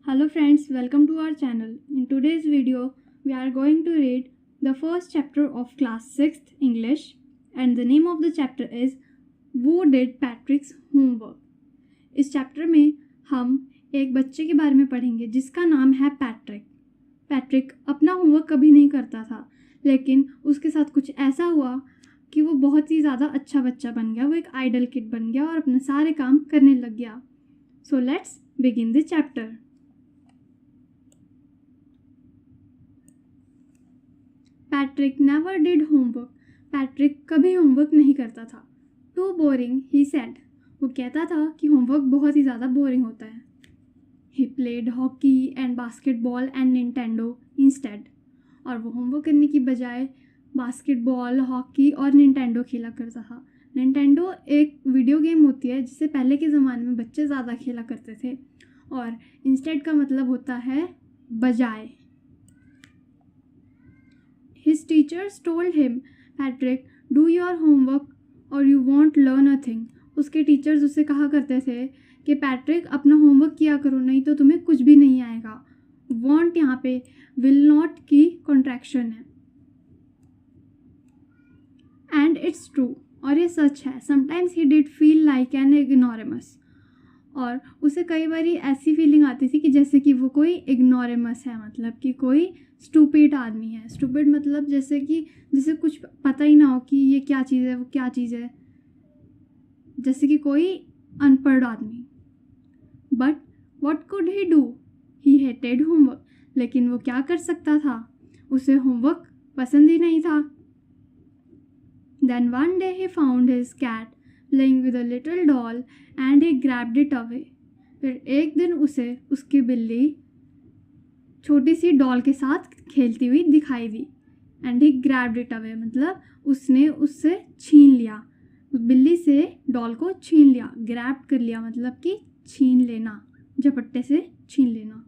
Hello friends, welcome to our channel. In today's video, we are going to read the first chapter of class 6th English and the name of the chapter is Who Did Patrick's Homework? इस chapter में हम एक बच्चे के बारे में पढ़ेंगे जिसका नाम है पैट्रिक। पैट्रिक अपना होमवर्क कभी नहीं करता था, लेकिन उसके साथ कुछ ऐसा हुआ कि वो बहुत ही ज़्यादा अच्छा बच्चा बन गया। वो एक आइडल किड बन गया और अपने सारे काम करने लग गया। So let's begin the chapter. Patrick never did homework. Patrick कभी होमवर्क नहीं करता था। Too boring he said. वो कहता था कि होमवर्क बहुत ही ज़्यादा बोरिंग होता है। He played hockey and basketball and Nintendo instead. और वो होमवर्क करने की बजाय बास्केटबॉल, हॉकी और निंटेंडो खेला करता था। निंटेंडो एक वीडियो गेम होती है जिसे पहले के ज़माने में बच्चे ज़्यादा खेला करते थे, और इंस्टेड का मतलब होता है बजाय। His teachers told him, Patrick, do your homework or you won't learn a thing. उसके टीचर्स उससे कहा करते थे कि पैट्रिक अपना होमवर्क किया करो, नहीं तो तुम्हें कुछ भी नहीं आएगा। want यहाँ पे will not की कॉन्ट्रैक्शन है। And it's true, और ये सच है। Sometimes he did feel like an ignoramus. और उसे कई बारी ऐसी फीलिंग आती थी कि जैसे कि वो कोई इग्नोरेमस है, मतलब कि कोई स्टूपिड आदमी है। स्टूपिड मतलब जैसे कि जिसे कुछ पता ही ना हो कि ये क्या चीज़ है, वो क्या चीज़ है, जैसे कि कोई अनपढ़ आदमी। But what could he do? He hated homework. लेकिन वो क्या कर सकता था? उसे होमवर्क पसंद ही नहीं था। Then one day he found his cat playing with a little doll and he grabbed it away. फिर एक दिन उसे उसकी बिल्ली छोटी सी डॉल के साथ खेलती हुई दिखाई दी। And he grabbed it away मतलब उसने उससे छीन लिया, उस बिल्ली से डॉल को छीन लिया। ग्रैब कर लिया मतलब कि छीन लेना, झपट्टे से छीन लेना।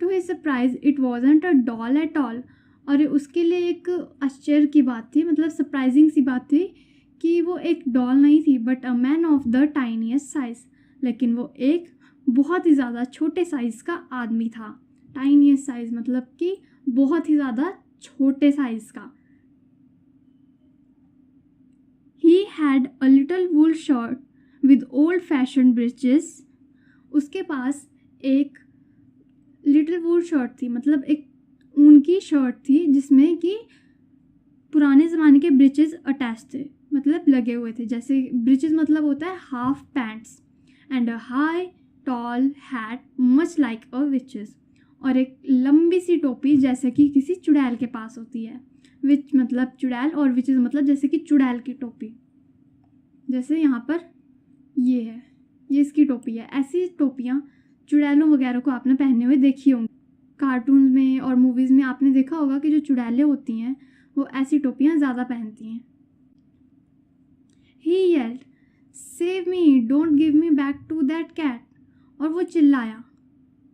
To his surprise it wasn't a doll at all. और उसके लिए एक आश्चर्य की बात थी, मतलब सरप्राइजिंग सी बात थी कि वो एक डॉल नहीं थी, but a man of the tiniest size. लेकिन वो एक बहुत ही ज़्यादा छोटे साइज़ का आदमी था। टाइनीएस्ट साइज मतलब कि बहुत ही ज़्यादा छोटे साइज़ का। He had a little wool shirt with old fashion breaches. उसके पास एक लिटिल वूल शर्ट थी, मतलब एक ऊन की शर्ट थी जिसमें कि पुराने ज़माने के ब्रिचेस अटैच थे, मतलब लगे हुए थे। जैसे ब्रिचेस मतलब होता है half pants. And a high tall hat much like a witch's. और एक लंबी सी टोपी जैसे कि किसी चुड़ैल के पास होती है। विच मतलब चुड़ैल और विचेस मतलब जैसे कि चुड़ैल की टोपी। जैसे यहाँ पर ये है, ये इसकी टोपी है। ऐसी टोपियाँ चुड़ैलों वगैरह को आपने पहने हुए देखी होंगी। कार्टून में और मूवीज़ में आपने देखा होगा कि जो चुड़ैलें होती हैं वो ऐसी टोपियाँ ज़्यादा पहनती हैं। He yelled, save me, don't give me back to that cat. और वो चिल्लाया।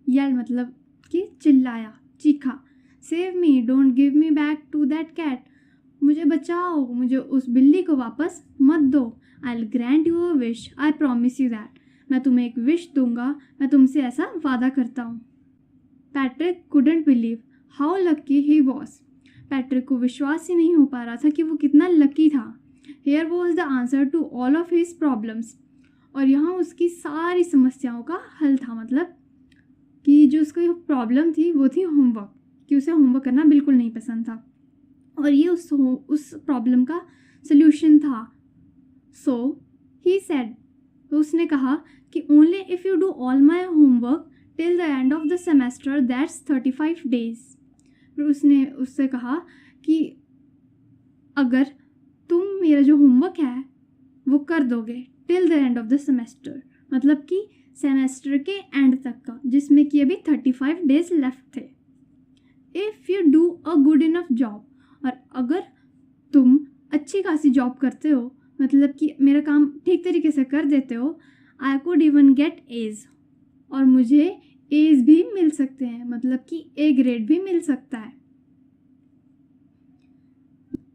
येल मतलब कि चिल्लाया, चीखा। Save me, don't give me back to that cat. मुझे बचाओ, मुझे उस बिल्ली को वापस मत दो। I will grant you a wish, I promise you that. मैं तुम्हें एक विश दूंगा, मैं तुमसे ऐसा वादा करता हूँ। Patrick couldn't believe how lucky he was. Patrick को विश्वास ही नहीं हो पा रहा था कि वो कितना लकी था। Here was the answer to all of his problems. और यहाँ उसकी सारी समस्याओं का हल था, मतलब कि जो उसकी प्रॉब्लम थी वो थी होमवर्क, कि उसे होमवर्क करना बिल्कुल नहीं पसंद था, और ये उस प्रॉब्लम का सल्यूशन था। सो ही सेड, तो उसने कहा कि only if you do all my homework till the end of the semester, that's 35 days। फिर उसने उससे कहा कि अगर तुम मेरा जो होमवर्क है वो कर दोगे till the end of the semester, मतलब कि सेमेस्टर के एंड तक का, जिसमें कि अभी 35 days लेफ्ट थे। If you do a good enough job, और अगर तुम अच्छी खासी जॉब करते हो, मतलब कि मेरा काम ठीक तरीके से कर देते हो, I could even get A's, और मुझे एज भी मिल सकते हैं, मतलब कि ए ग्रेड भी मिल सकता है।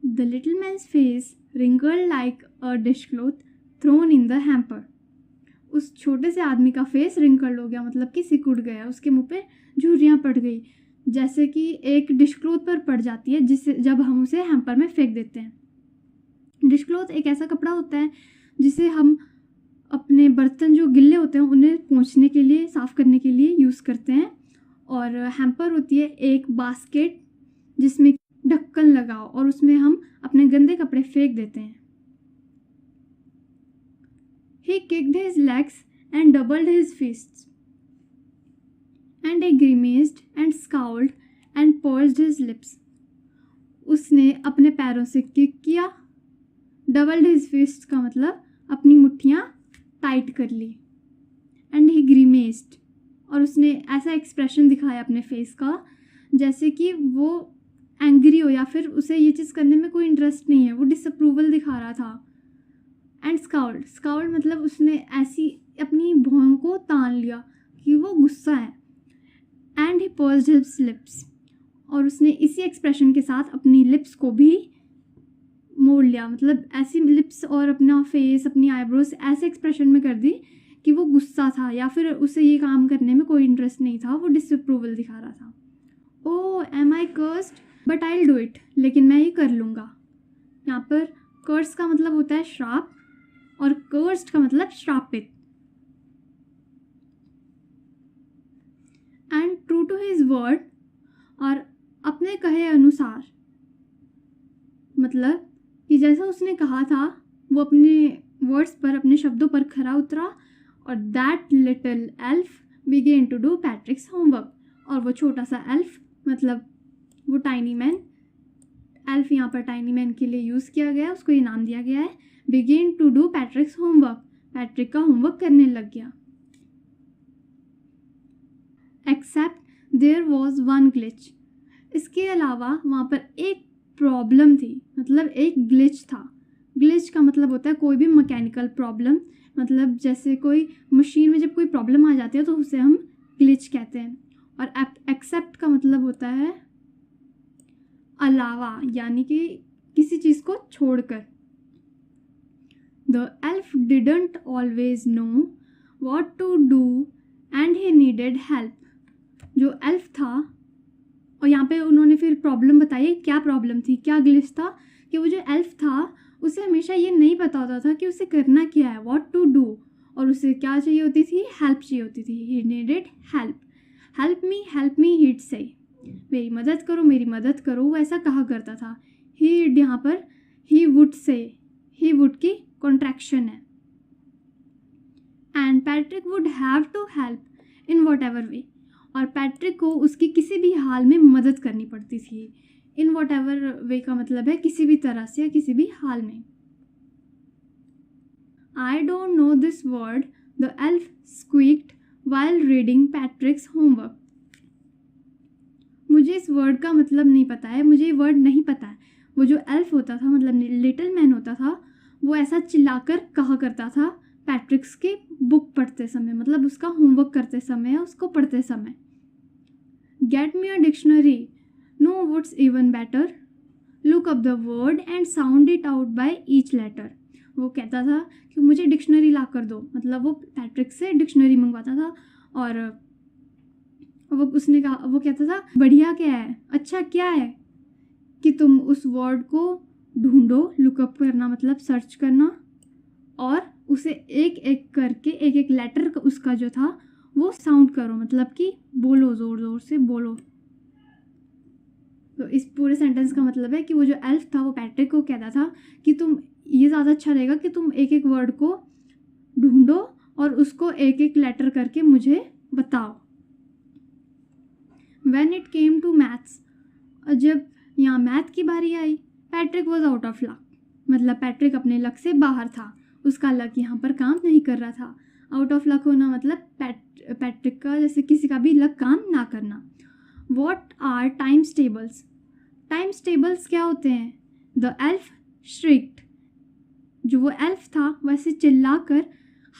The little man's face wrinkled like a dishcloth thrown in the hamper। उस छोटे से आदमी का फेस रिंकल्ड हो गया, मतलब कि सिकुड़ गया, उसके मुंह पे झुर्रियाँ पड़ गई, जैसे कि एक डिश क्लॉथ पर पड़ जाती है जिससे जब हम उसे हैम्पर में फेंक देते हैं। डिश क्लॉथ एक ऐसा कपड़ा होता है जिसे हम अपने बर्तन जो गिल्ले होते हैं उन्हें पोंछने के लिए, साफ़ करने के लिए यूज़ करते हैं। और हैम्पर होती है एक बास्केट जिसमें ढक्कन लगा और उसमें हम अपने गंदे कपड़े फेंक देते हैं। He kicked his legs and doubled his fists, and he grimaced and scowled and pursed his lips. उसने अपने पैरों से किक किया, डबल्ड हिज फिस्ट का मतलब अपनी मुट्ठियाँ टाइट कर ली, एंड ही ग्रीमेस्ड और उसने ऐसा एक्सप्रेशन दिखाया अपने फेस का जैसे कि वो एंग्री हो या फिर उसे ये चीज़ करने में कोई इंटरेस्ट नहीं है, वो डिसअप्रूवल दिखा रहा था। एंड स्काउल्ड मतलब उसने ऐसी अपनी भौं को तान लिया कि वो गुस्सा है। And he pursued his lips और उसने इसी एक्सप्रेशन के साथ अपनी लिप्स को भी मोड़ लिया, मतलब ऐसी लिप्स और अपना फेस, अपनी आईब्रोज ऐसे एक्सप्रेशन में कर दी कि वो गुस्सा था या फिर उसे ये काम करने में कोई इंटरेस्ट नहीं था, वो डिसअप्रूवल दिखा रहा था। Oh am I cursed but I will do it, लेकिन मैं ये कर लूँगा। यहाँ पर कर्स का मतलब होता है श्राप और कर्स्ड का मतलब श्रापित। And true to his word और अपने कहे अनुसार, मतलब कि जैसा उसने कहा था वो अपने वर्ड्स पर, अपने शब्दों पर खरा उतरा। और that little elf began to do Patrick's homework, और वो छोटा सा एल्फ मतलब वो टाइनी मैन, एल्फ यहाँ पर टाइनी मैन के लिए यूज़ किया गया, उसको ये नाम दिया गया है। Began to do Patrick's homework, Patrick का होमवर्क करने लग गया। Except there was one glitch, इसके अलावा वहाँ पर एक प्रॉब्लम थी, मतलब एक ग्लिच था। ग्लिच का मतलब होता है कोई भी मैकेनिकल प्रॉब्लम, मतलब जैसे कोई मशीन में जब कोई प्रॉब्लम आ जाती है तो उसे हम ग्लिच कहते हैं। और एक्सेप्ट का मतलब होता है अलावा, यानी कि किसी चीज़ को छोड़कर। The elf didn't always know what to do and he needed help, जो एल्फ था, और यहाँ पे उन्होंने फिर प्रॉब्लम बताई, क्या प्रॉब्लम थी, क्या ग्लिच था, कि वो जो एल्फ था उसे हमेशा ये नहीं पता होता था कि उसे करना क्या है, व्हाट टू डू, और उसे क्या चाहिए होती थी, हेल्प चाहिए होती थी। He needed help, help me he'd said, मेरी मदद करो, मेरी मदद करो, वो ऐसा कहा करता था। ही'd यहाँ पर ही वुड से, ही वुड की कॉन्ट्रैक्शन है। And Patrick would have to help in whatever way, और पैट्रिक को उसकी किसी भी हाल में मदद करनी पड़ती थी। इन वॉट एवर वे का मतलब है किसी भी तरह से या किसी भी हाल में। I don't know this word, the elf squeaked while reading Patrick's homework, मुझे इस वर्ड का मतलब नहीं पता है, मुझे ये वर्ड नहीं पता है। वो जो एल्फ होता था, मतलब लिटिल मैन होता था, वो ऐसा चिल्लाकर कहा करता था पैट्रिक्स की बुक पढ़ते समय, मतलब उसका होमवर्क करते समय, उसको पढ़ते समय। Get me a dictionary, no what's even better, look up the word and sound it out by each letter, वो कहता था कि मुझे डिक्शनरी ला कर दो, मतलब वो पैट्रिक से डिक्शनरी मंगवाता था। और वो उसने कहा, वो कहता था बढ़िया क्या है, अच्छा क्या है, कि तुम उस वर्ड को ढूंढो, लुकअप करना मतलब सर्च करना, और उसे एक एक करके, एक एक लेटर उसका जो था वो साउंड करो, मतलब कि बोलो, ज़ोर ज़ोर से बोलो। तो इस पूरे सेंटेंस का मतलब है कि वो जो एल्फ था वो पैट्रिक को कहता था कि तुम, ये ज़्यादा अच्छा रहेगा कि तुम एक एक वर्ड को ढूंढो और उसको एक एक लेटर करके मुझे बताओ। When it came to maths, जब यहाँ मैथ की बारी आई, Patrick was out of luck, मतलब पैट्रिक अपने लक से बाहर था, उसका लक यहाँ पर काम नहीं कर रहा था। आउट ऑफ लक होना मतलब पैट्रिक का जैसे किसी का भी लक काम ना करना। What are times tables, times tables क्या होते हैं? द एल्फ श्रिक्ड, जो वो एल्फ था वैसे चिल्ला कर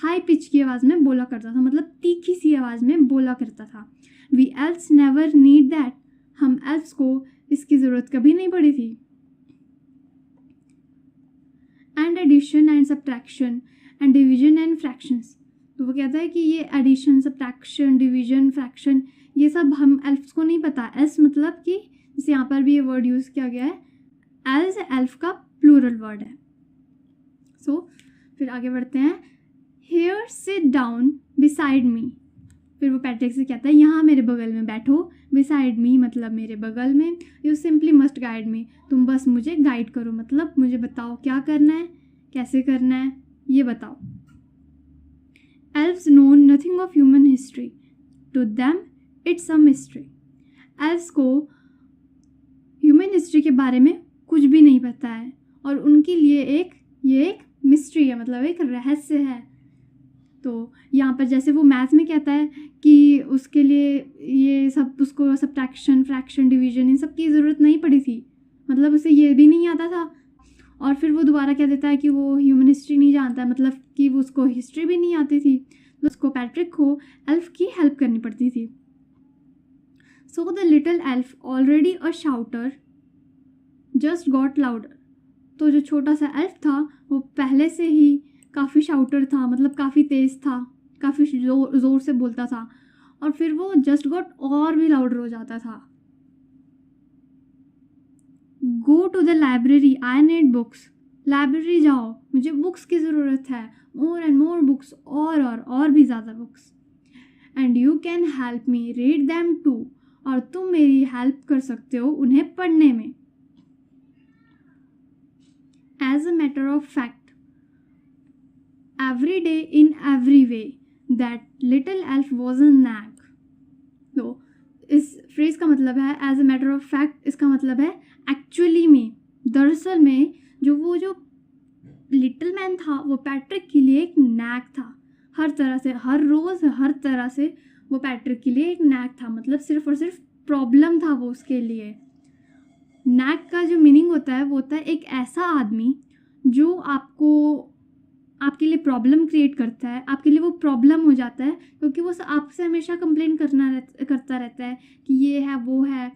हाई पिच की आवाज़ में बोला करता था, मतलब तीखी सी आवाज़ में बोला करता था। We elves never need that, हम एल्फ्स को इसकी ज़रूरत कभी नहीं पड़ी थी। And addition and subtraction and division and fractions, तो वो कहता है कि ये एडिशन, सब्ट्रैक्शन, डिवीजन, फ्रैक्शन, ये सब हम एल्फ्स को नहीं पता। एस मतलब कि जैसे यहाँ पर भी ये वर्ड यूज़ किया गया है, एल्स एल्फ का प्लूरल वर्ड है। सो फिर आगे बढ़ते हैं। Here sit down beside me, फिर वो पैट्रिक से कहता है यहाँ मेरे बगल में बैठो। बिसाइड मी मतलब मेरे बगल में। You simply must guide me, तुम बस मुझे गाइड करो, मतलब मुझे बताओ क्या करना है, कैसे करना है, ये बताओ। Elves know nothing of human history, to them it's a mystery. Elves को ह्यूमन हिस्ट्री के बारे में कुछ भी नहीं पता है और उनके लिए ये एक मिस्ट्री है, मतलब एक रहस्य है। तो यहाँ पर जैसे वो मैथ्स में कहता है कि उसके लिए ये सब, उसको सब्ट्रैक्शन, फ्रैक्शन, डिवीजन, इन सब की ज़रूरत नहीं पड़ी थी, मतलब उसे ये भी नहीं आता था। और फिर वो दोबारा कह देता है कि वो ह्यूमन हिस्ट्री नहीं जानता है, मतलब कि वो उसको हिस्ट्री भी नहीं आती थी, तो उसको पैट्रिक को एल्फ की हेल्प करनी पड़ती थी। So the little elf already a शाउटर just got louder, तो जो छोटा सा एल्फ था वो पहले से ही काफ़ी शाउटर था, मतलब काफ़ी तेज़ था, काफ़ी ज़ोर से बोलता था, और फिर वो जस्ट गॉट और भी लाउडर हो जाता था। Go to the library, I need books, library जाओ, मुझे बुक्स की ज़रूरत है, मोर एंड मोर बुक्स, और भी ज़्यादा books. And you can help me read them too, और तुम मेरी हेल्प कर सकते हो उन्हें पढ़ने में। As a matter of fact, every day in every way that little elf was a nag। तो इस फ्रेज का मतलब है as a matter of fact, इसका मतलब है एक्चुअली में, दरअसल में जो लिटिल मैन था वो पैट्रिक के लिए एक नैग था। हर तरह से, हर रोज़, हर तरह से वो पैट्रिक के लिए एक नैग था, मतलब सिर्फ और सिर्फ प्रॉब्लम था वो उसके लिए। नैग का जो मीनिंग होता है वो होता है एक ऐसा आदमी जो आपके लिए प्रॉब्लम क्रिएट करता है, आपके लिए वो प्रॉब्लम हो जाता है, क्योंकि वो आपसे हमेशा कंप्लेन करता रहता है कि ये है वो है।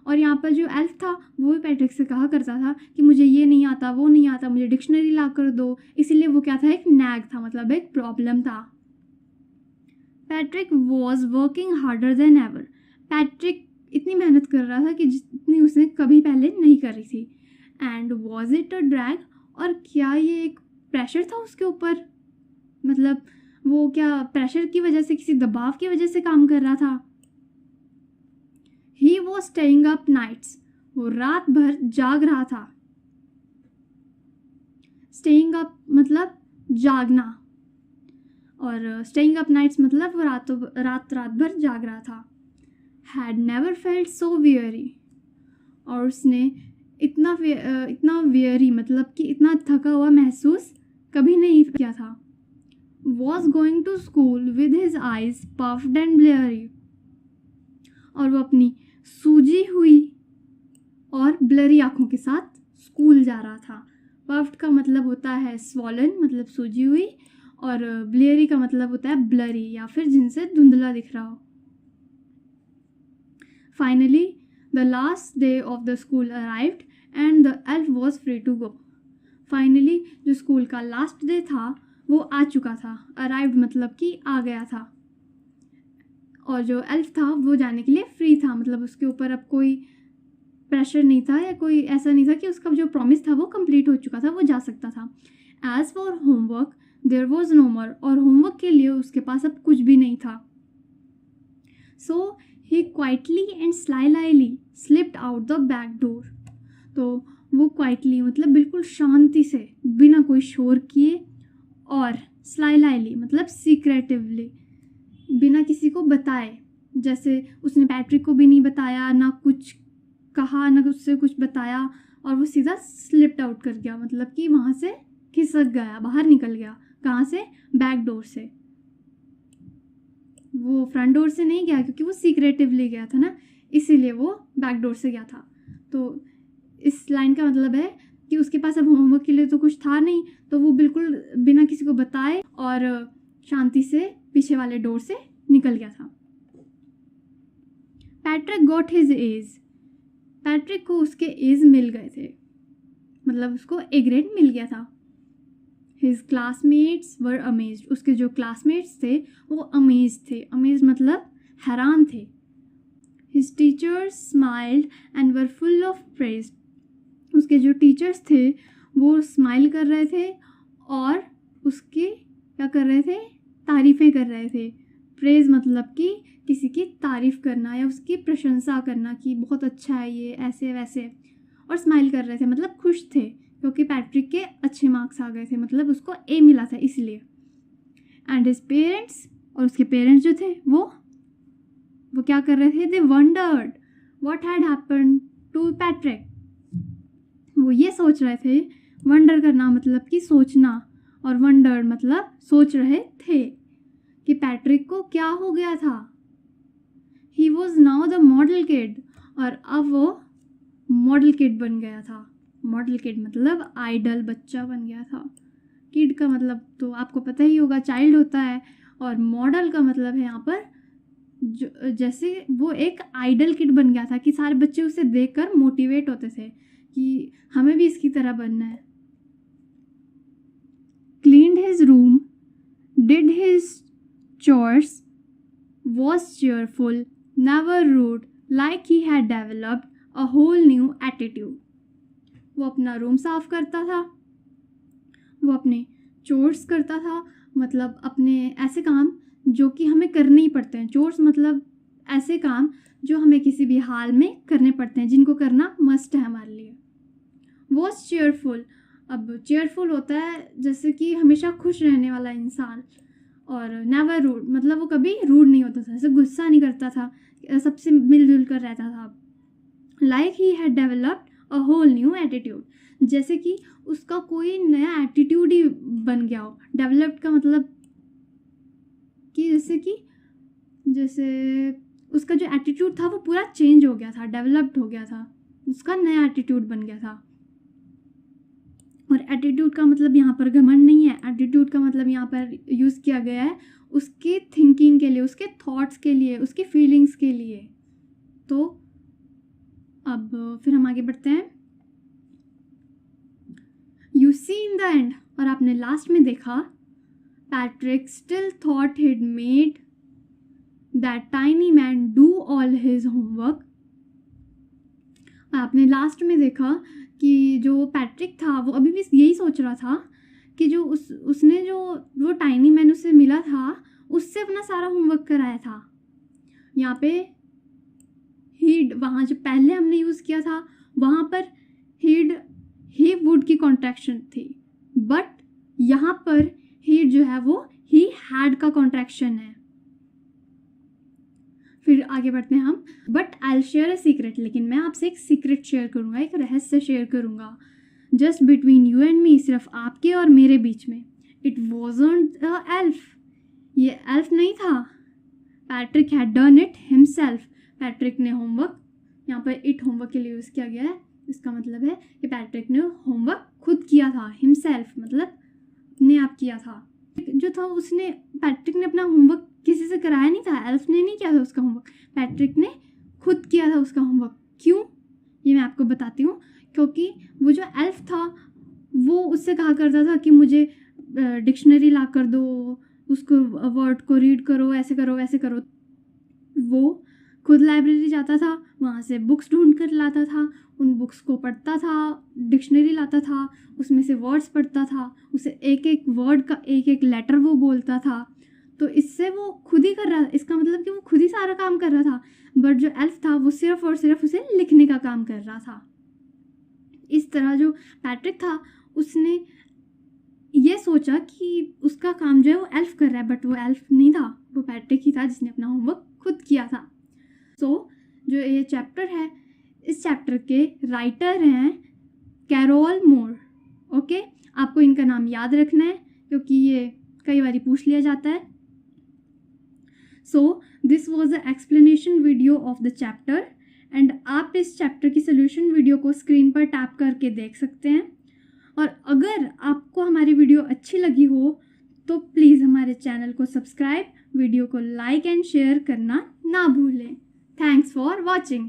और यहाँ पर जो एल्फ था वो भी पैट्रिक से कहा करता था कि मुझे ये नहीं आता, वो नहीं आता, मुझे डिक्शनरी ला कर दो। इसीलिए वो क्या था, एक नैग था, मतलब एक प्रॉब्लम था। Patrick was working harder than ever, Patrick इतनी मेहनत कर रहा था कि जितनी उसने कभी पहले नहीं करी थी। And was it a drag, और क्या ये एक प्रेशर था उसके ऊपर, मतलब वो क्या प्रेशर की वजह से, किसी दबाव की वजह से काम कर रहा था। He was staying up nights, वो रात भर जाग रहा था। स्टेइंग अप मतलब जागना, और स्टेइंग अप नाइट्स मतलब वो रात भर जाग रहा था। Had never felt so weary, और उसने इतना वियरी मतलब कि इतना थका हुआ महसूस कभी नहीं किया था। Was going to school with his eyes puffed and blurry, और वो अपनी सूजी हुई और ब्लरी आँखों के साथ स्कूल जा रहा था। पफ्ड का मतलब होता है स्वॉलन, मतलब सूजी हुई, और ब्लरी का मतलब होता है ब्लरी, या फिर जिनसे धुंधला दिख रहा हो। Finally the last day of the school arrived and the elf was free to go. Finally जो स्कूल का लास्ट डे था वो आ चुका था। अराइव्ड मतलब कि आ गया था, और जो एल्फ था वो जाने के लिए फ्री था, मतलब उसके ऊपर अब कोई प्रेशर नहीं था, या कोई ऐसा नहीं था कि उसका जो प्रॉमिस था वो कंप्लीट हो चुका था, वो जा सकता था। As for homework there was no more, और होमवर्क के लिए उसके पास अब कुछ भी नहीं था। So he quietly and slyly slipped out the back door, तो वो क्वाइटली मतलब बिल्कुल शांति से, बिना कोई शोर किए, और स्लाइली मतलब सीक्रेटिवली, बिना किसी को बताए, जैसे उसने पैट्रिक को भी नहीं बताया, ना कुछ कहा, ना उससे कुछ बताया, और वो सीधा स्लिप्ड आउट कर गया, मतलब कि वहाँ से खिसक गया, बाहर निकल गया। कहाँ से? बैक डोर से। वो फ्रंट डोर से नहीं गया, क्योंकि वो सीक्रेटिवली गया था ना, इसीलिए वो बैक डोर से गया था। तो इस लाइन का मतलब है कि उसके पास अब होमवर्क के लिए तो कुछ था नहीं, तो वो बिल्कुल बिना किसी को बताए और शांति से पीछे वाले डोर से निकल गया था। Patrick got his age, Patrick को उसके एज मिल गए थे, मतलब उसको ए ग्रेड मिल गया था। हिज क्लासमेट्स वर अमेज्ड, उसके जो क्लासमेट्स थे वो अमेज थे, अमेज मतलब हैरान थे। His teachers smiled and were full of praise, उसके जो टीचर्स थे वो स्माइल कर रहे थे और उसकी क्या कर रहे थे, तारीफ़ें कर रहे थे। प्रेज मतलब कि किसी की तारीफ़ करना या उसकी प्रशंसा करना कि बहुत अच्छा है ये, ऐसे वैसे। और स्माइल कर रहे थे मतलब खुश थे क्योंकि पैट्रिक के अच्छे मार्क्स आ गए थे, मतलब उसको ए मिला था इसलिए। एंड हिज पेरेंट्स, और उसके पेरेंट्स जो थे वो क्या कर रहे थे, they wondered what had happened to Patrick, वो ये सोच रहे थे। वंडर करना मतलब कि सोचना, और वंडर मतलब सोच रहे थे कि पैट्रिक को क्या हो गया था। He was now the model kid, और अब वो मॉडल किड बन गया था। मॉडल किड मतलब आइडल बच्चा बन गया था। किड का मतलब तो आपको पता ही होगा, चाइल्ड होता है, और मॉडल का मतलब है यहाँ पर जो जैसे वो एक आइडल किड बन गया था कि सारे बच्चे उसे देखकर मोटिवेट होते थे कि हमें भी इसकी तरह बनना है। Cleaned his room, did his chores, was cheerful, never rude, like he had developed a whole new attitude. वो अपना रूम साफ करता था, वो अपने चोर्स करता था, मतलब अपने ऐसे काम जो कि हमें करने ही पड़ते हैं। चोर्स मतलब ऐसे काम जो हमें किसी भी हाल में करने पड़ते हैं, जिनको करना मस्ट है हमारे लिए। was cheerful, अब cheerful होता है जैसे कि हमेशा खुश रहने वाला इंसान, और नेवर रूड मतलब वो कभी रूड नहीं होता था, ऐसे गुस्सा नहीं करता था, सबसे मिलजुल कर रहता था। Like he had developed a whole new attitude, जैसे कि उसका कोई नया एटीट्यूड ही बन गया हो। डेवलप्ड का मतलब कि जैसे उसका जो एटीट्यूड था वो पूरा चेंज हो गया था, डेवलप्ड हो गया था, उसका नया एटीट्यूड बन गया था। और एटीट्यूड का मतलब यहाँ पर घमंड नहीं है, एटीट्यूड का मतलब यहाँ पर यूज़ किया गया है उसके थिंकिंग के लिए, उसके थॉट्स के लिए, उसके फीलिंग्स के लिए। तो अब फिर हम आगे बढ़ते हैं। You see in the end, और आपने लास्ट में देखा, Patrick still thought he'd made that tiny man do all his homework. आपने लास्ट में देखा कि जो पैट्रिक था वो अभी भी यही सोच रहा था कि जो उसने जो वो टाइनी मैन उससे मिला था उससे अपना सारा होमवर्क कराया था। यहाँ पे हीड, वहाँ जो पहले हमने यूज़ किया था वहाँ पर ही वुड की कॉन्ट्रैक्शन थी, बट यहाँ पर हीड जो है वो ही हैड का कॉन्ट्रैक्शन है। फिर आगे बढ़ते हैं हम। But I will share a secret, लेकिन मैं आपसे एक सीक्रेट शेयर करूँगा, एक रहस्य शेयर करूँगा, just between you and me, सिर्फ आपके और मेरे बीच में। इट वॉजंट अ एल्फ, ये एल्फ नहीं था। Patrick had done it himself, Patrick ने होमवर्क, यहाँ पर इट होमवर्क के लिए यूज़ किया गया है, इसका मतलब है कि पैट्रिक ने होमवर्क खुद किया था। हिमसेल्फ मतलब अपने आप किया था। जो था उसने, पैट्रिक ने अपना होमवर्क किसी से कराया नहीं था, एल्फ ने नहीं किया था उसका होमवर्क, पैट्रिक ने खुद किया था उसका होमवर्क। क्यों, ये मैं आपको बताती हूँ। क्योंकि वो जो एल्फ था वो उससे कहा करता था कि मुझे डिक्शनरी ला कर दो, उसको वर्ड को रीड करो, ऐसे करो वैसे करो। वो खुद लाइब्रेरी जाता था, वहाँ से बुक्स ढूंढ कर लाता था, उन बुक्स को पढ़ता था, डिक्शनरी लाता था, उसमें से वर्ड्स पढ़ता था, उसे एक एक वर्ड का एक एक लेटर वो बोलता था। तो इससे वो खुद ही कर रहा था, इसका मतलब कि वो खुद ही सारा काम कर रहा था। बट जो एल्फ था वो सिर्फ और सिर्फ उसे लिखने का काम कर रहा था। इस तरह जो पैट्रिक था उसने ये सोचा कि उसका काम जो है वो एल्फ कर रहा है, बट वो एल्फ नहीं था, वो पैट्रिक ही था जिसने अपना होमवर्क खुद किया था। सो जो ये चैप्टर है, इस चैप्टर के राइटर हैं कैरोल मोर। ओके, आपको इनका नाम याद रखना है क्योंकि ये कई बार पूछ लिया जाता है। So this was the explanation video of the chapter, and आप इस चैप्टर की सोल्यूशन वीडियो को स्क्रीन पर टैप करके देख सकते हैं। और अगर आपको हमारी वीडियो अच्छी लगी हो तो प्लीज़ हमारे चैनल को सब्सक्राइब, वीडियो को लाइक एंड शेयर करना ना भूलें। Thanks for watching.